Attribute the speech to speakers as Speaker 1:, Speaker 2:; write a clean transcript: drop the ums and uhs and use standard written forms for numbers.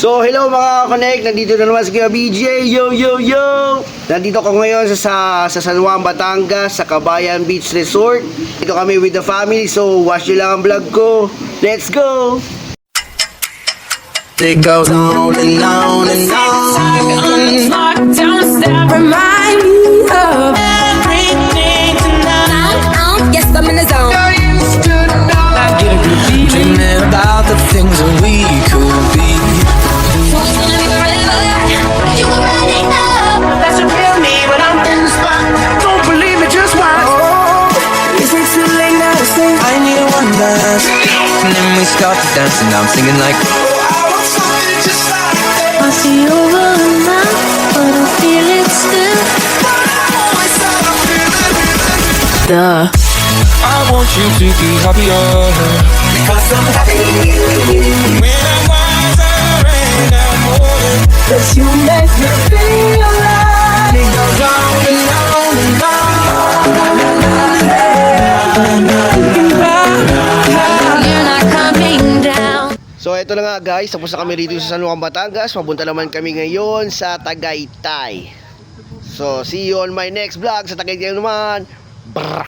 Speaker 1: So, hello mga connect, nandito na naman si Kuya BJ, yo yo yo! Nandito ko ngayon sa San Juan, Batangas, sa Kabayan Beach Resort. Dito kami with the family, so watch nyo lang ang vlog ko. Let's go!
Speaker 2: It goes on and on and on.
Speaker 3: Lockdown that remind me of everything tonight. Yes, I'm in the zone.
Speaker 2: I get a good feeling. Dreaming about the things that we could be.
Speaker 3: You already know. That's a real me when I'm in the spot.
Speaker 2: Don't believe me, just watch.
Speaker 3: Is it too late now to say?
Speaker 2: I need one dance. And then we start to dance and I'm singing like, oh, I want something just like that.
Speaker 3: I see over now, but I feel it still. Duh.
Speaker 4: I want you to be happier.
Speaker 2: Because I'm happy.
Speaker 4: When I'm wiser and I'm older.
Speaker 3: Cause you make me feel alive.
Speaker 2: It goes on and on and on.
Speaker 3: You're not coming down.
Speaker 1: So, eto na nga guys, tapos na kami rito sa San Juan, Batangas. Mapunta naman kami ngayon sa Tagaytay. So, see you on my next vlog sa Tagaytay naman. Brr!